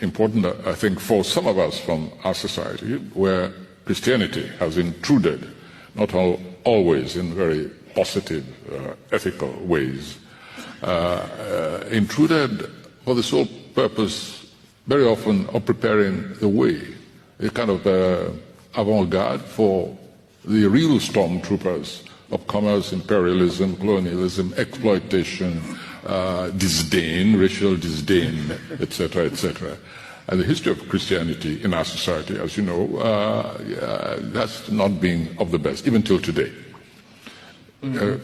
important, I think, for some of us from our society, where Christianity has intruded, not always in very positive, ethical ways, intruded for the sole purpose, very often, of preparing the way, a kind of avant-garde for the real stormtroopers of commerce, imperialism, colonialism, exploitation, disdain, racial disdain, etc., etc. And the history of Christianity in our society, as you know, that's not been of the best, even till today.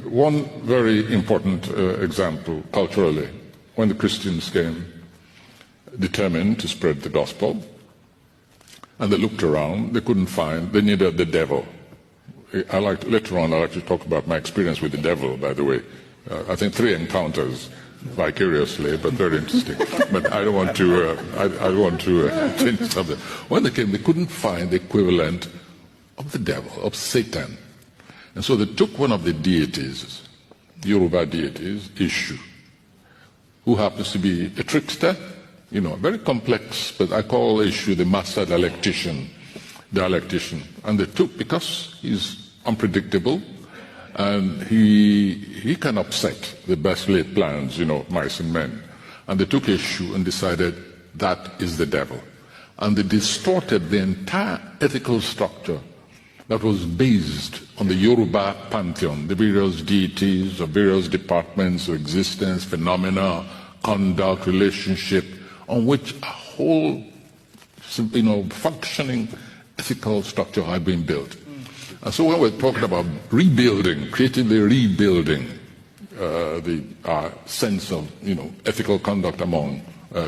One very important example culturally, when the Christians came determined to spread the gospel, and they looked around, they couldn't find, they needed the devil. Later on, I'll like to talk about my experience with the devil, by the way. I think 3 encounters vicariously, but very interesting. But I don't want to change the subject. When they came, they couldn't find the equivalent of the devil, of Satan. And so they took one of the deities, Yoruba deities, Ishu, who happens to be a trickster, very complex, but I call Ishu the master dialectician. And they took, because he's unpredictable, and he can upset the best laid plans, mice and men. And they took Ishu and decided that is the devil. And they distorted the entire ethical structure that was based on the Yoruba pantheon, the various deities of various departments of existence, phenomena, conduct, relationship, on which a whole, functioning ethical structure had been built. And so when we're talking about rebuilding, creatively rebuilding our sense of, ethical conduct among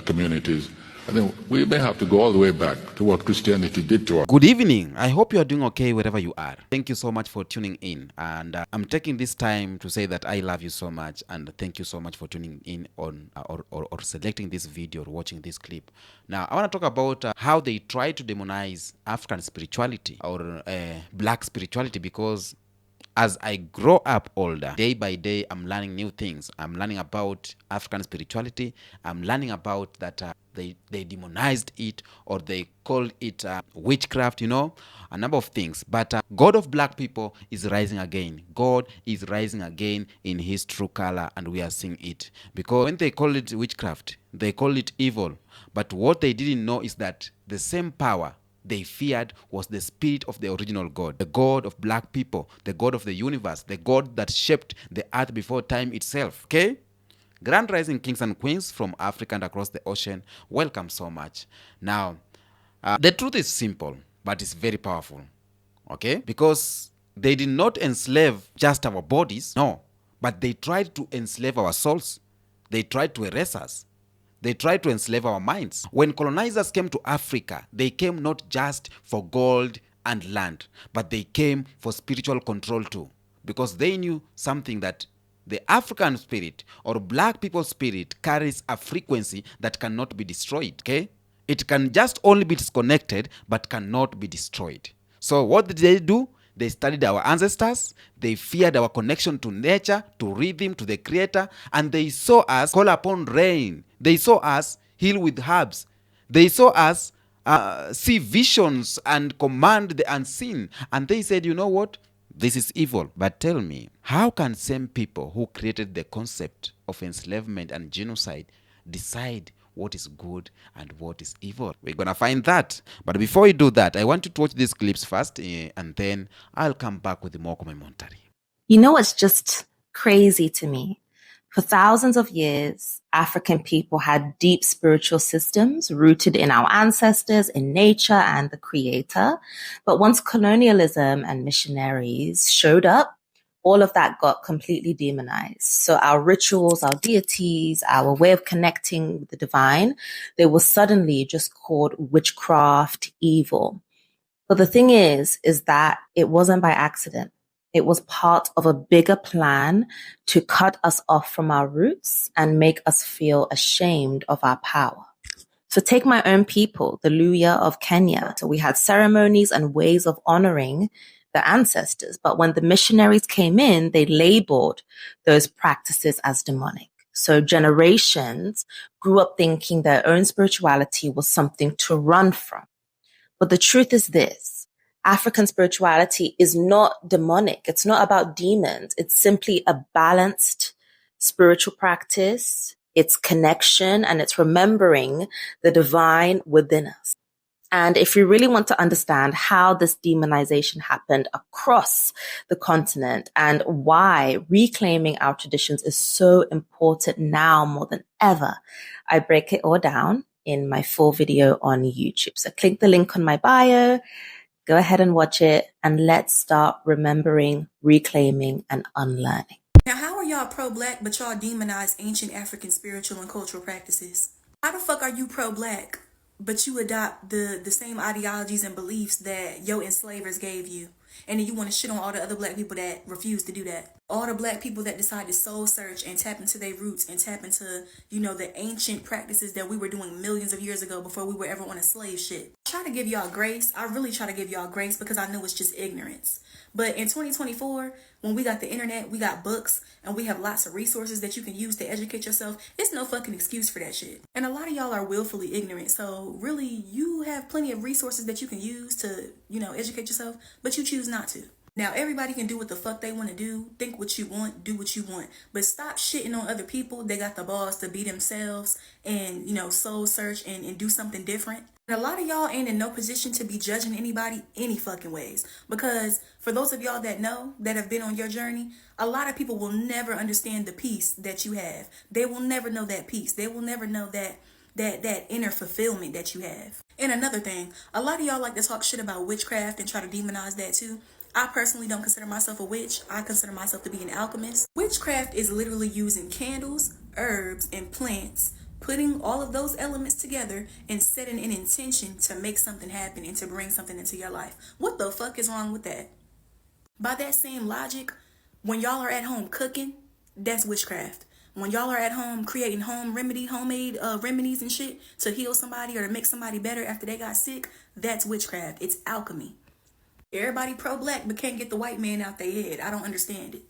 communities, I think we may have to go all the way back to what Christianity did to us. Good evening. I hope you are doing okay wherever you are. Thank you so much for tuning in. And I'm taking this time to say that I love you so much. And thank you so much for tuning in on or selecting this video or watching this clip. Now, I want to talk about how they try to demonize African spirituality or black spirituality, because as I grow up older, day by day, I'm learning new things. I'm learning about African spirituality. I'm learning about that they demonized it, or they called it witchcraft, a number of things. But God of black people is rising again. God is rising again in his true color, and we are seeing it. Because when they call it witchcraft, they call it evil. But what they didn't know is that the same power they feared was the spirit of the original God, the God of black people, the God of the universe, the God that shaped the earth before time itself. Okay? Grand Rising kings and queens from Africa and across the ocean, welcome so much. Now, the truth is simple, but it's very powerful. Okay? Because they did not enslave just our bodies, no, but they tried to enslave our souls. They tried to erase us. They tried to enslave our minds. When colonizers came to Africa, they came not just for gold and land, but they came for spiritual control too. Because they knew something, that the African spirit or black people's spirit carries a frequency that cannot be destroyed. Okay? It can just only be disconnected, but cannot be destroyed. So what did they do? They studied our ancestors, they feared our connection to nature, to rhythm, to the creator, and they saw us call upon rain. They saw us heal with herbs. They saw us see visions and command the unseen. And they said, you know what? This is evil. But tell me, how can same people who created the concept of enslavement and genocide decide what is good and what is evil? We're going to find that. But before we do that, I want you to watch these clips first, and then I'll come back with more commentary. You know what's just crazy to me? For thousands of years, African people had deep spiritual systems rooted in our ancestors, in nature and the creator. But once colonialism and missionaries showed up, all of that got completely demonized. So our rituals, our deities, our way of connecting with the divine, they were suddenly just called witchcraft, evil. But the thing is that it wasn't by accident. It was part of a bigger plan to cut us off from our roots and make us feel ashamed of our power. So take my own people, the Luhya of Kenya. So we had ceremonies and ways of honoring the ancestors. But when the missionaries came in, they labeled those practices as demonic. So generations grew up thinking their own spirituality was something to run from. But the truth is this: African spirituality is not demonic. It's not about demons. It's simply a balanced spiritual practice. It's connection, and it's remembering the divine within us. And if you really want to understand how this demonization happened across the continent and why reclaiming our traditions is so important now more than ever, I break it all down in my full video on YouTube. So click the link on my bio, go ahead and watch it, and let's start remembering, reclaiming, and unlearning. Now, how are y'all pro-black, but y'all demonize ancient African spiritual and cultural practices? How the fuck are you pro-black, but you adopt the same ideologies and beliefs that your enslavers gave you? And then you want to shit on all the other black people that refuse to do that. All the black people that decide to soul search and tap into their roots and tap into, the ancient practices that we were doing millions of years ago before we were ever on a slave shit. I try to give y'all grace. I really try to give y'all grace because I know it's just ignorance. But in 2024, when we got the internet, we got books, and we have lots of resources that you can use to educate yourself, it's no fucking excuse for that shit. And a lot of y'all are willfully ignorant, so really, you have plenty of resources that you can use to, educate yourself, but you choose not to. Now, everybody can do what the fuck they want to do, think what you want, do what you want, but stop shitting on other people. They got the balls to be themselves and, soul search and do something different. And a lot of y'all ain't in no position to be judging anybody any fucking ways, because for those of y'all that know, that have been on your journey, a lot of people will never understand the peace that you have. They will never know that peace. They will never know that inner fulfillment that you have. And another thing, a lot of y'all like to talk shit about witchcraft and try to demonize that too. I personally don't consider myself a witch. I consider myself to be an alchemist. Witchcraft is literally using candles, herbs, and plants, putting all of those elements together and setting an intention to make something happen and to bring something into your life. What the fuck is wrong with that? By that same logic, when y'all are at home cooking, that's witchcraft. When y'all are at home creating homemade remedies and shit to heal somebody or to make somebody better after they got sick, that's witchcraft. It's alchemy. Everybody pro-black but can't get the white man out their head. I don't understand it.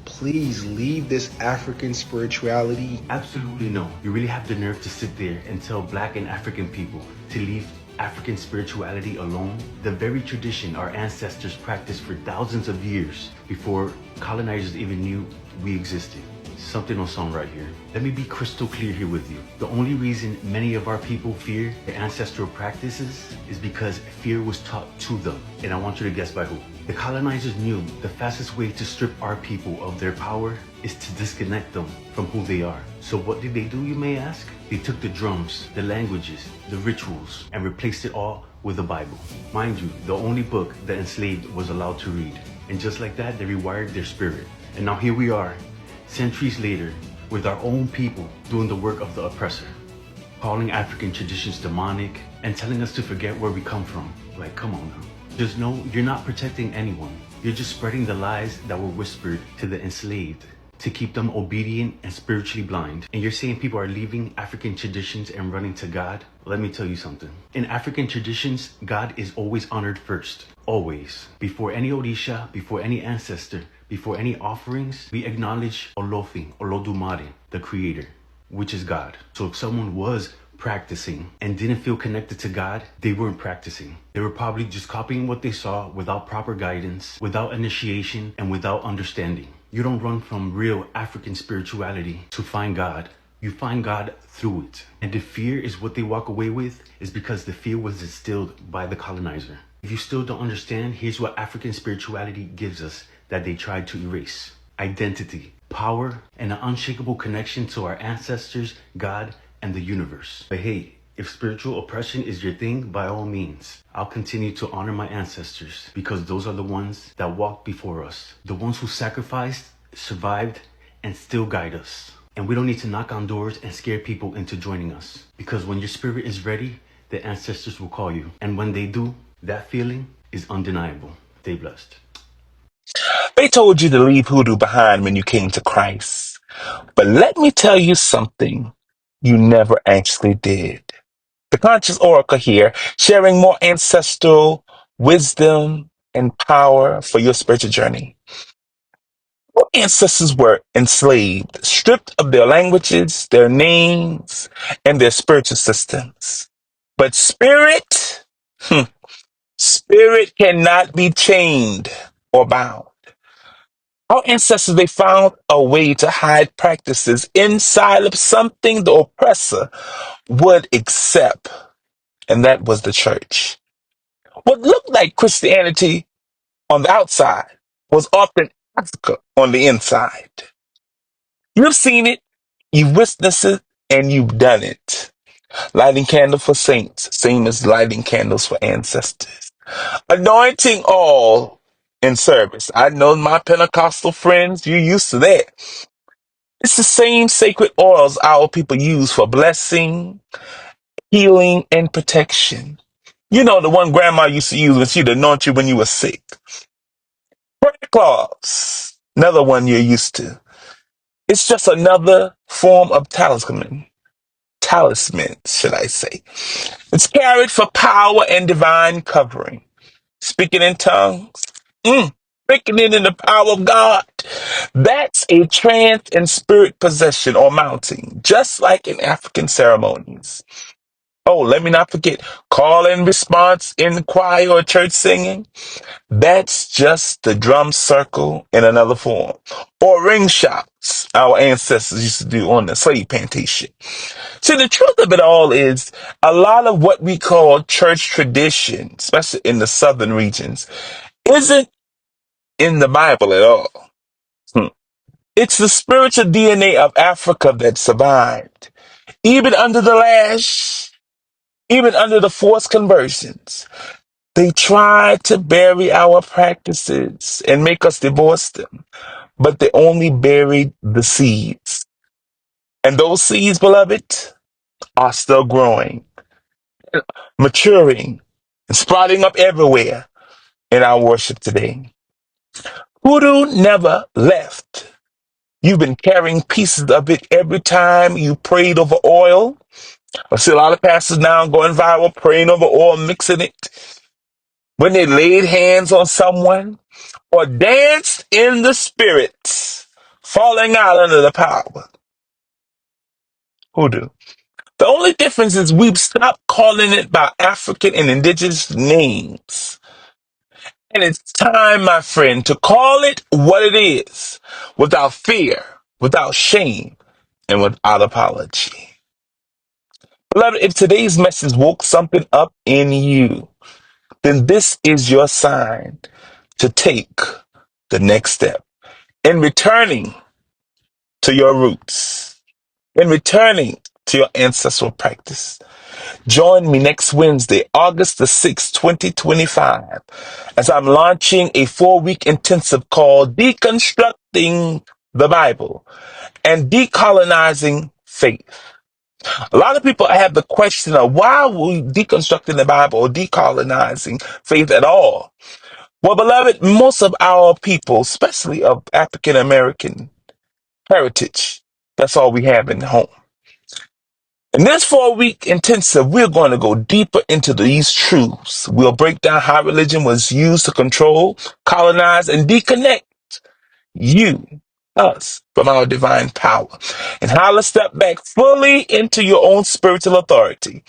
Please leave this African spirituality. Absolutely no. You really have the nerve to sit there and tell black and African people to leave African spirituality alone? The very tradition our ancestors practiced for thousands of years before colonizers even knew we existed. Something don't sound right here. Let me be crystal clear here with you. The only reason many of our people fear the ancestral practices is because fear was taught to them. And I want you to guess by who. The colonizers knew the fastest way to strip our people of their power is to disconnect them from who they are. So what did they do, you may ask? They took the drums, the languages, the rituals, and replaced it all with the Bible. Mind you, the only book the enslaved was allowed to read. And just like that, they rewired their spirit. And now here we are, centuries later, with our own people doing the work of the oppressor, calling African traditions demonic and telling us to forget where we come from. Like, come on now. Just know you're not protecting anyone. You're just spreading the lies that were whispered to the enslaved to keep them obedient and spiritually blind. And you're saying people are leaving African traditions and running to God? Let me tell you something. In African traditions, God is always honored first. Always. Before any Orisha, before any ancestor, before any offerings, we acknowledge Olofin, Olodumare, the creator, which is God. So if someone was practicing and didn't feel connected to God, they weren't practicing. They were probably just copying what they saw without proper guidance, without initiation, and without understanding. You don't run from real African spirituality to find God. You find God through it. And the fear is what they walk away with is because the fear was instilled by the colonizer. If you still don't understand, here's what African spirituality gives us that they tried to erase. Identity, power, and an unshakable connection to our ancestors, God, and the universe. But hey, if spiritual oppression is your thing, by all means, I'll continue to honor my ancestors because those are the ones that walked before us, the ones who sacrificed, survived, and still guide us. And we don't need to knock on doors and scare people into joining us, because when your spirit is ready, the ancestors will call you. And when they do, that feeling is undeniable. Stay blessed. They told you to leave hoodoo behind when you came to Christ. But let me tell you something you never actually did. The Conscious Oracle here, sharing more ancestral wisdom and power for your spiritual journey. Our ancestors were enslaved, stripped of their languages, their names, and their spiritual systems. But spirit cannot be chained or bound. Our ancestors, they found a way to hide practices inside of something the oppressor would accept, and that was the church. What looked like Christianity on the outside was often Africa on the inside. You've seen it, you've witnessed it, and you've done it. Lighting candles for saints, same as lighting candles for ancestors. Anointing all in service. I know my Pentecostal friends, you're used to that. It's the same sacred oils our people use for blessing, healing, and protection. You know, the one grandma used to use when she'd anoint you when you were sick. Prayer cloths, another one you're used to. It's just another form of talisman, should I say. It's carried for power and divine covering. Speaking in tongues, speaking it in the power of God. That's a trance and spirit possession or mounting, just like in African ceremonies. Oh, let me not forget, call and response in the choir or church singing. That's just the drum circle in another form. Or ring shots our ancestors used to do on the slave plantation. See, the truth of it all is a lot of what we call church tradition, especially in the southern regions, isn't in the Bible at all. It's the spiritual DNA of Africa that survived. Even under the lash, even under the forced conversions, they tried to bury our practices and make us divorce them, but they only buried the seeds. And those seeds, beloved, are still growing, maturing, and sprouting up everywhere in our worship today. Hoodoo never left. You've been carrying pieces of it every time you prayed over oil. I see a lot of pastors now going viral, praying over oil, mixing it. When they laid hands on someone or danced in the spirits, falling out under the power. Hoodoo. The only difference is we've stopped calling it by African and indigenous names. And it's time, my friend, to call it what it is, without fear, without shame, and without apology. Beloved, if today's message woke something up in you, then this is your sign to take the next step in returning to your roots, in returning to your ancestral practice. Join me next Wednesday, August the 6th, 2025, as I'm launching a 4-week intensive called Deconstructing the Bible and Decolonizing Faith. A lot of people have the question of why are we deconstructing the Bible or decolonizing faith at all? Well, beloved, most of our people, especially of African American heritage, that's all we have in home. In this 4-week intensive, we're going to go deeper into these truths. We'll break down how religion was used to control, colonize, and disconnect us, from our divine power, and how to step back fully into your own spiritual authority.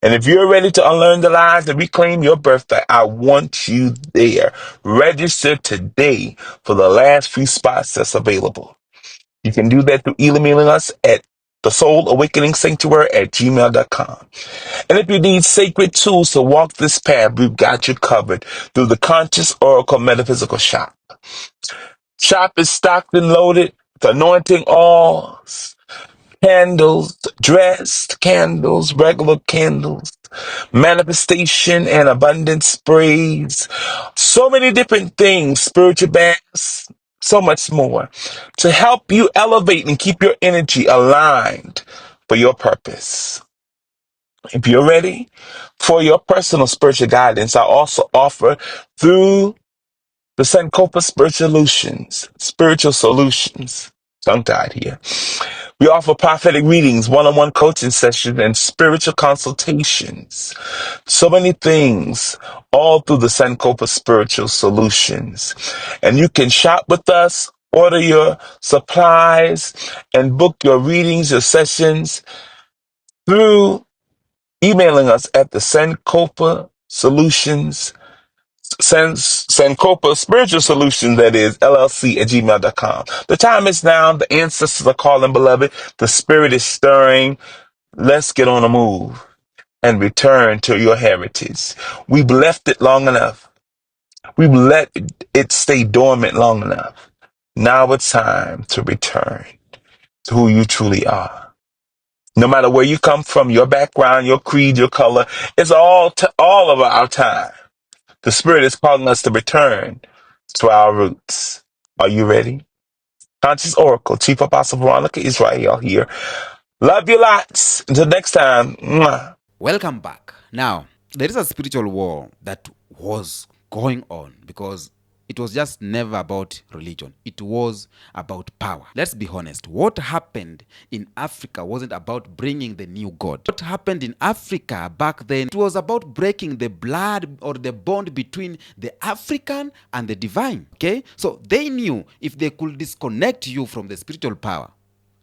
And if you're ready to unlearn the lies and reclaim your birthright, I want you there. Register today for the last few spots that's available. You can do that through emailing us at the Soul Awakening Sanctuary at gmail.com. And if you need sacred tools to walk this path, we've got you covered through the Conscious Oracle Metaphysical Shop. Shop is stocked and loaded with anointing oils, candles, dressed candles, regular candles, manifestation and abundance sprays, so many different things, spiritual baths, so much more to help you elevate and keep your energy aligned for your purpose. If you're ready for your personal spiritual guidance, I also offer through the Sankofa Spiritual Solutions, tongue-tied here. We offer prophetic readings, one-on-one coaching sessions, and spiritual consultations. So many things, all through the Sankofa Spiritual Solutions. And you can shop with us order your supplies, and book your readings, your sessions through emailing us at the Sankofa Solutions, Sankofa Spiritual Solutions, that is, LLC at gmail.com. The time is now. The ancestors are calling, beloved. The spirit is stirring. Let's get on the move and return to your heritage. We've left it long enough. We've let it stay dormant long enough. Now it's time to return to who you truly are. No matter where you come from, your background, your creed, your color, it's all of our time. The Spirit is calling us to return to our roots. Are you ready? Conscious Oracle, Chief Apostle Veronica Israel here. Love you lots. Until next time. Mwah. Welcome back. Now, there is a spiritual war that was going on because it was just never about religion. It was about power. Let's be honest. What happened in Africa wasn't about bringing the new God. What happened in Africa back then, it was about breaking the blood or the bond between the African and the divine. Okay? So they knew if they could disconnect you from the spiritual power,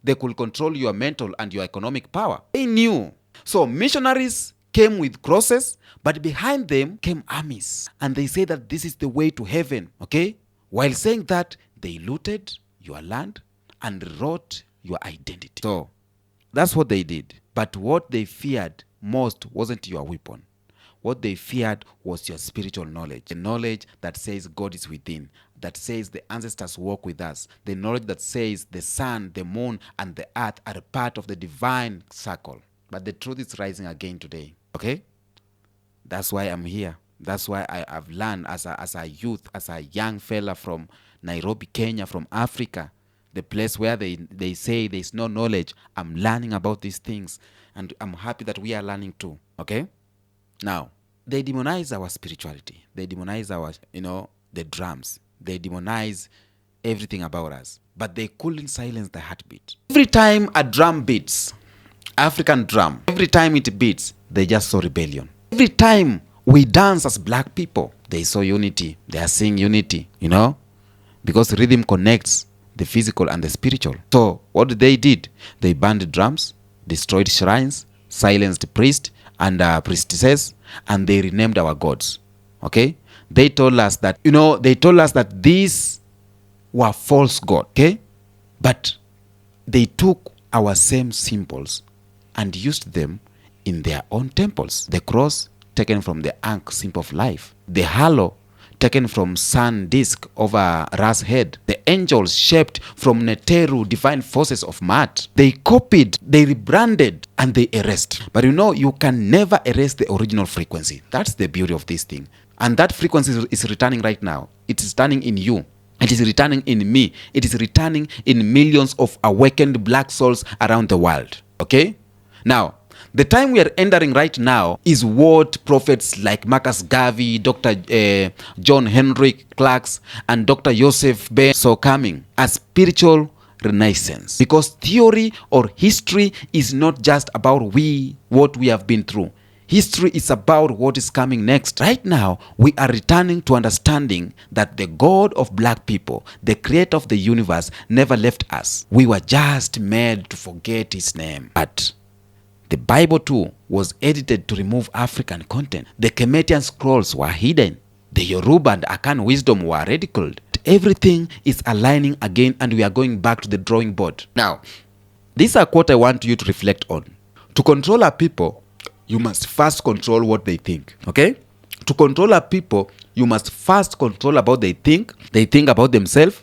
they could control your mental and your economic power. They knew. So missionaries came with crosses, but behind them came armies. And they say that this is the way to heaven, okay? While saying that, they looted your land and wrote your identity. So that's what they did. But what they feared most wasn't your weapon. What they feared was your spiritual knowledge. The knowledge that says God is within, that says the ancestors walk with us. The knowledge that says the sun, the moon, and the earth are a part of the divine circle. But the truth is rising again today. Okay? That's why I'm here. That's why I've learned as a youth, as a young fella from Nairobi, Kenya, from Africa, the place where they say there's no knowledge. I'm learning about these things. And I'm happy that we are learning too. Okay? Now, they demonize our spirituality. They demonize our, the drums. They demonize everything about us. But they couldn't silence the heartbeat. Every time a drum beats, African drum, every time it beats, they just saw rebellion. Every time we dance as black people, they saw unity. They are seeing unity, because rhythm connects the physical and the spiritual. So what they did, they banned the drums, destroyed shrines, silenced priests and priestesses, and they renamed our gods. Okay? They told us that, these were false gods. Okay? But they took our same symbols and used them in their own temples. The cross taken from the Ankh symbol of life. The halo taken from sun disk over Ra's head. The angels shaped from Neteru divine forces of Maat. They copied, they rebranded, and they erased. But you can never erase the original frequency. That's the beauty of this thing. And that frequency is returning right now. It is returning in you. It is returning in me. It is returning in millions of awakened black souls around the world. Okay? Now, the time we are entering right now is what prophets like Marcus Garvey, Dr. John Henry Clarke, and Dr. Joseph Ben saw coming, a spiritual renaissance. Because theory or history is not just about what we have been through. History is about what is coming next. Right now, we are returning to understanding that the God of black people, the creator of the universe, never left us. We were just made to forget his name. But the Bible too was edited to remove African content. The Kemetian scrolls were hidden. The Yoruba and Akan wisdom were ridiculed. Everything is aligning again and we are going back to the drawing board. Now, this is a quote I want you to reflect on. To control our people, you must first control what they think. Okay? To control our people, you must first control about they think about themselves,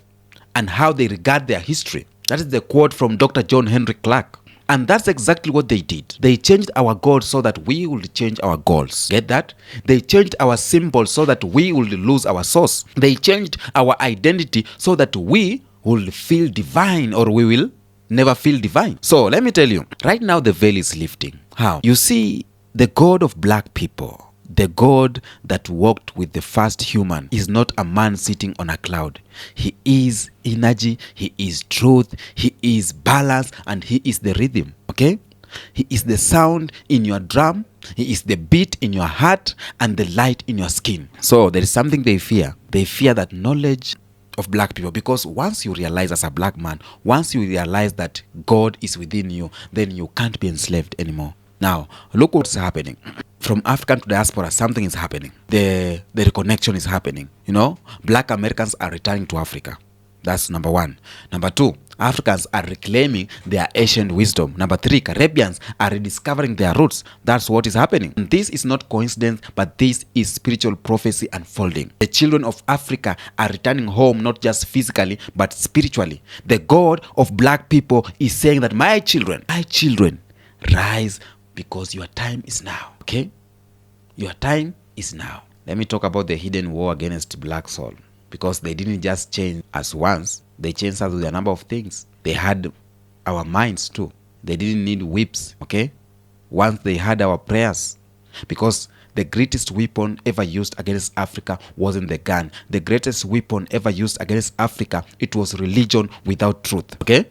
and how they regard their history. That is the quote from Dr. John Henry Clarke. And that's exactly what they did. They changed our gods so that we would change our goals. Get that? They changed our symbols so that we would lose our source. They changed our identity so that we will feel divine, or we will never feel divine. So let me tell you, right now the veil is lifting. How? You see, the God of black people, the God that walked with the first human, is not a man sitting on a cloud. He is energy, he is truth, he is balance, and he is the rhythm. Okay? He is the sound in your drum, he is the beat in your heart, and the light in your skin. So there is something they fear. They fear that knowledge of black people, because once you realize as a black man, once you realize that God is within you, then you can't be enslaved anymore. Now, look what's happening. From African to diaspora, something is happening. The reconnection is happening. You know, black Americans are returning to Africa. That's number one. Number two, Africans are reclaiming their ancient wisdom. Number three, Caribbeans are rediscovering their roots. That's what is happening. And this is not coincidence, but this is spiritual prophecy unfolding. The children of Africa are returning home, not just physically, but spiritually. The God of black people is saying that my children, rise, because your time is now. Okay? Your time is now. Let me talk about the hidden war against black soul. Because they didn't just change us once, they changed us with a number of things. They had our minds too. They didn't need whips, okay? Once they had our prayers. Because the greatest weapon ever used against Africa wasn't the gun. The greatest weapon ever used against Africa, it was religion without truth, okay?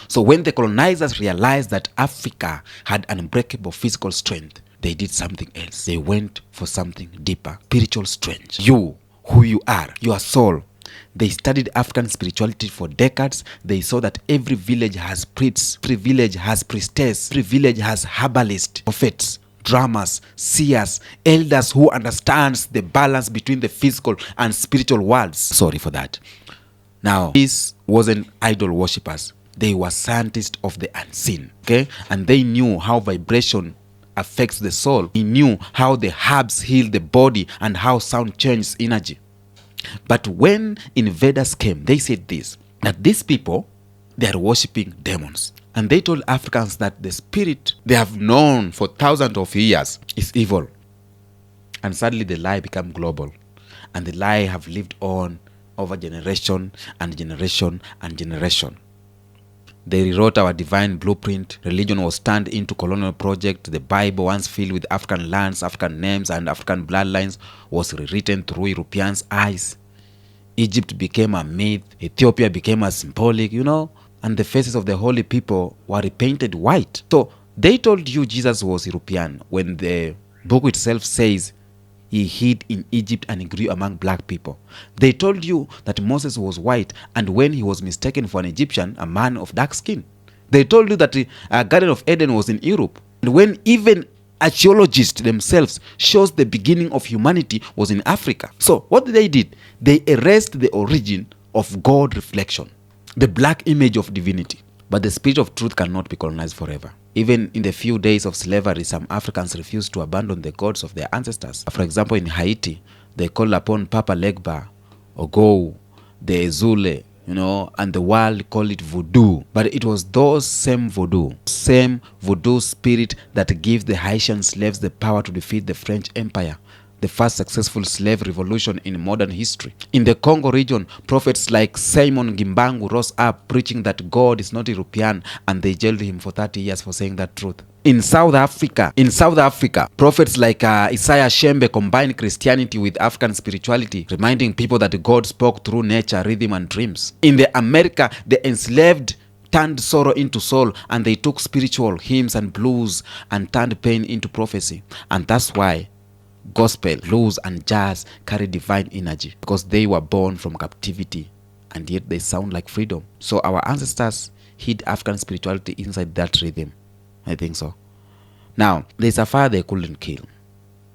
So when the colonizers realized that Africa had unbreakable physical strength, they did something else. They went for something deeper, spiritual strength. You, who you are, your soul. They studied African spirituality for decades. They saw that every village has priests, every village has priestess, every village has herbalists, prophets, drummers, seers, elders who understands the balance between the physical and spiritual worlds. Sorry for that. Now, this wasn't idol worshippers. They were scientists of the unseen, okay? And they knew how vibration affects the soul. He knew how the herbs heal the body and how sound changes energy. But when invaders came, they said this, that these people, they are worshipping demons. And they told Africans that the spirit they have known for thousands of years is evil. And suddenly the lie became global. And the lie have lived on over generation and generation and generation. They rewrote our divine blueprint. Religion was turned into colonial project. The Bible, once filled with African lands, African names, and African bloodlines, was rewritten through Europeans' eyes. Egypt became a myth. Ethiopia became a symbolic, and the faces of the holy people were repainted white. So they told you Jesus was European when the book itself says he hid in Egypt and grew among black people. They told you that Moses was white, and when he was mistaken for an Egyptian, a man of dark skin. They told you that the Garden of Eden was in Europe. And when even archaeologists themselves shows the beginning of humanity was in Africa. So what did? They erased the origin of God reflection, the black image of divinity. But the spirit of truth cannot be colonized forever. Even in the few days of slavery, some Africans refused to abandon the gods of their ancestors. For example, in Haiti, they called upon Papa Legba, Ogo, the Ezule, and the world called it voodoo. But it was those same voodoo spirit that gave the Haitian slaves the power to defeat the French Empire, the first successful slave revolution in modern history. In the Congo region, prophets like Simon Gimbangu rose up preaching that God is not European, and they jailed him for 30 years for saying that truth. In South Africa, prophets like Isaiah Shembe combined Christianity with African spirituality, reminding people that God spoke through nature, rhythm, and dreams. In the America, the enslaved turned sorrow into soul, and they took spiritual hymns and blues and turned pain into prophecy. And that's why gospel, blues, and jazz carry divine energy, because they were born from captivity, and yet they sound like freedom. So our ancestors hid African spirituality inside that rhythm. I think so. Now, there's a fire they couldn't kill,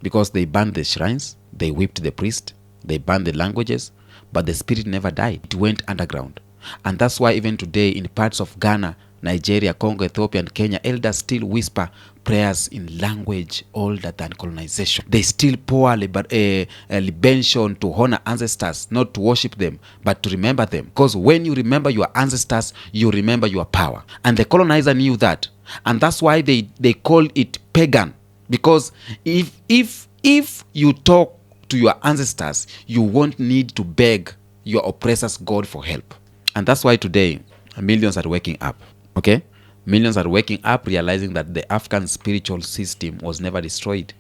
because they burned the shrines, they whipped the priest, they burned the languages, but the spirit never died. It went underground. And that's why even today in parts of Ghana, Nigeria, Congo, Ethiopia, and Kenya, elders still whisper prayers in language older than colonization. They still pour a libation to honor ancestors, not to worship them, but to remember them. Because when you remember your ancestors, you remember your power. And the colonizer knew that. And that's why they call it pagan. Because if you talk to your ancestors, you won't need to beg your oppressor's God for help. And that's why today, millions are waking up. Okay? Millions are waking up realizing that the African spiritual system was never destroyed.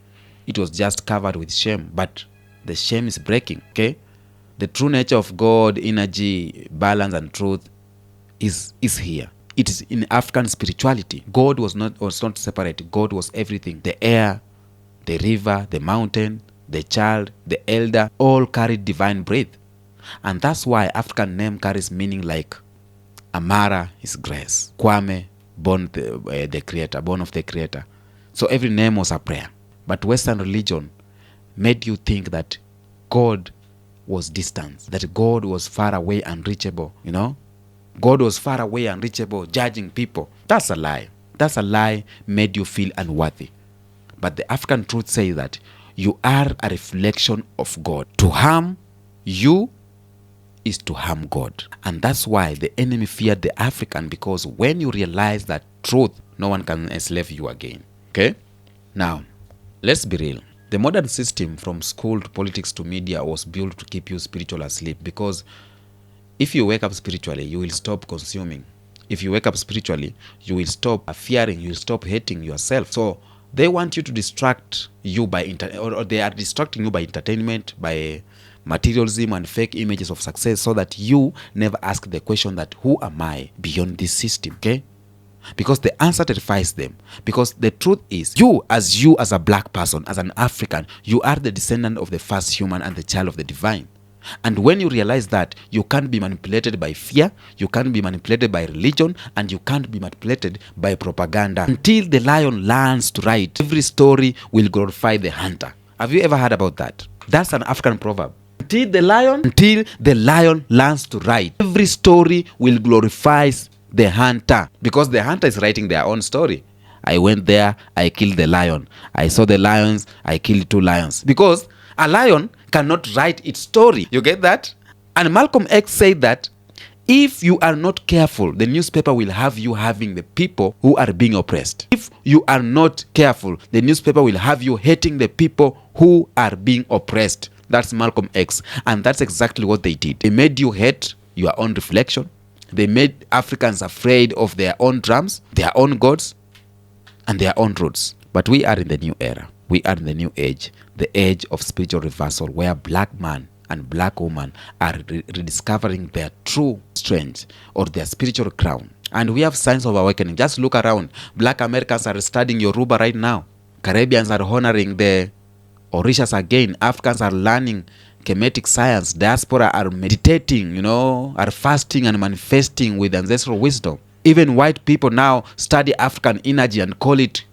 It was just covered with shame. But the shame is breaking. Okay? The true nature of God, energy, balance, and truth is here. It is in African spirituality. God was not separate. God was everything. The air, the river, the mountain, the child, the elder, all carried divine breath. And that's why African name carries meaning like Amara is grace, Kwame, born the creator, born of the creator. So every name was a prayer. But Western religion made you think that God was distant, that God was far away, unreachable, you know? God was far away, unreachable, judging people. That's a lie. That's a lie made you feel unworthy. But the African truth says that you are a reflection of God. To harm you is to harm God. And that's why the enemy feared the African, because when you realize that truth, no one can enslave you again. Okay? Now, let's be real. The modern system, from school to politics to media, was built to keep you spiritual asleep, because if you wake up spiritually, you will stop consuming. If you wake up spiritually, you will stop fearing, you will stop hating yourself. So they want you to distract you by or they are distracting you by entertainment, by materialism and fake images of success, so that you never ask the question that who am I beyond this system, okay? Because the answer terrifies them. Because the truth is, you as a black person, as an African, you are the descendant of the first human and the child of the divine. And when you realize that, you can't be manipulated by fear, you can't be manipulated by religion, and you can't be manipulated by propaganda. Until the lion learns to write, every story will glorify the hunter. Have you ever heard about that? That's an African proverb. Until the lion learns to write, every story will glorify the hunter. Because the hunter is writing their own story. I went there, I killed the lion. I saw the lions, I killed 2 lions. Because a lion cannot write its story. You get that? And Malcolm X said that if you are not careful, the newspaper will have you having the people who are being oppressed. If you are not careful, the newspaper will have you hating the people who are being oppressed. That's Malcolm X. And that's exactly what they did. They made you hate your own reflection. They made Africans afraid of their own drums, their own gods, and their own roots. But we are in the new era. We are in the new age, the age of spiritual reversal, where black man and black woman are rediscovering their true strength or their spiritual crown. And we have signs of awakening. Just look around. Black Americans are studying Yoruba right now. Caribbeans are honoring the Orishas again. Africans are learning Kemetic science. Diaspora are meditating, are fasting and manifesting with ancestral wisdom. Even white people now study African energy and call it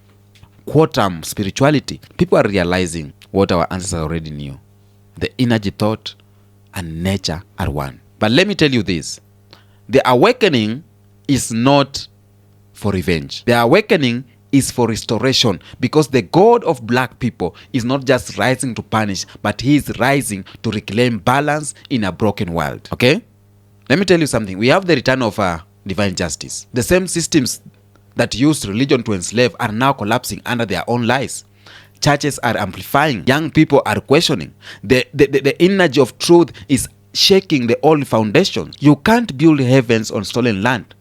quantum spirituality. People are realizing what our ancestors already knew. The energy, thought, and nature are one. But let me tell you this. The awakening is not for revenge. The awakening is for restoration, because the God of black people is not just rising to punish, but he is rising to reclaim balance in a broken world. Okay? Let me tell you something. We have the return of divine justice. The same systems that used religion to enslave are now collapsing under their own lies. Churches are amplifying. Young people are questioning. The energy of truth is shaking the old foundations. You can't build heavens on stolen land.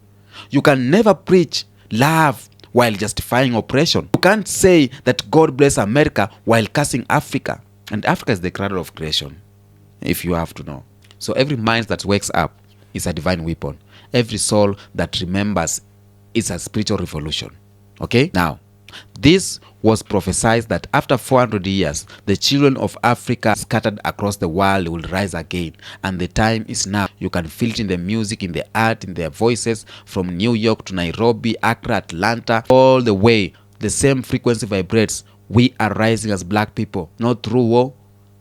You can never preach love while justifying oppression. You can't say that God bless America while cursing Africa. And Africa is the cradle of creation, if you have to know. So every mind that wakes up is a divine weapon. Every soul that remembers is a spiritual revolution. Okay? Now, this was prophesied that after 400 years, the children of Africa scattered across the world will rise again. And the time is now. You can feel it in the music, in the art, in their voices, from New York to Nairobi, Accra, Atlanta, all the way. The same frequency vibrates. We are rising as black people, not through war,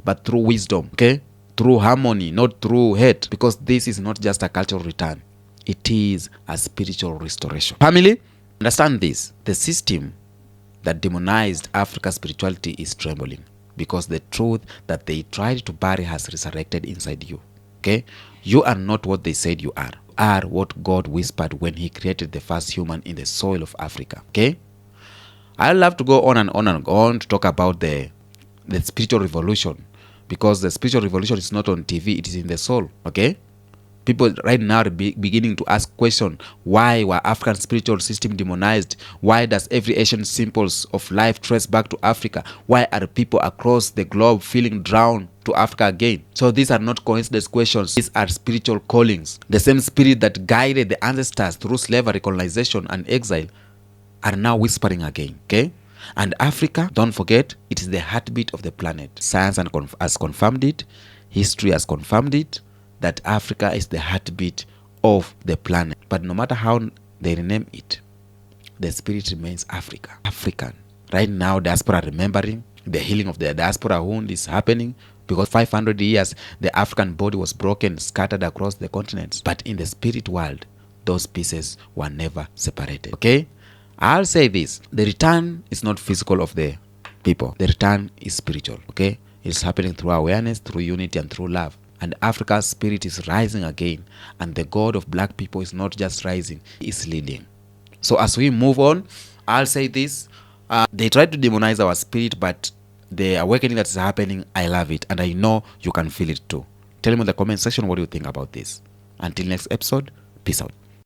but through wisdom. Okay? Through harmony, not through hate. Because this is not just a cultural return. It is a spiritual restoration. Family, understand this. The system that demonized Africa's spirituality is trembling, because the truth that they tried to bury has resurrected inside you. Okay? You are not what they said you are. You are what God whispered when he created the first human in the soil of Africa. Okay? I love to go on and on and on to talk about the spiritual revolution, because the spiritual revolution is not on TV, it is in the soul. Okay? People right now are beginning to ask questions. Why were African spiritual system demonized? Why does every Asian symbols of life trace back to Africa? Why are people across the globe feeling drawn to Africa again? So these are not coincidence questions. These are spiritual callings. The same spirit that guided the ancestors through slavery, colonization, and exile are now whispering again. Okay? And Africa, don't forget, it is the heartbeat of the planet. Science has confirmed it. History has confirmed it. that Africa is the heartbeat of the planet. But no matter how they rename it, the spirit remains African. Right now, diaspora remembering the healing of the diaspora wound is happening because 500 years the African body was broken, scattered across the continents. But in the spirit world, those pieces were never separated. Okay? I'll say this. The return is not physical of the people. The return is spiritual. Okay? It's happening through awareness, through unity, and through love. And Africa's spirit is rising again. And the God of black people is not just rising, he is leading. So as we move on, I'll say this. They try to demonize our spirit, but the awakening that is happening, I love it. And I know you can feel it too. Tell me in the comment section what you think about this. Until next episode, peace out.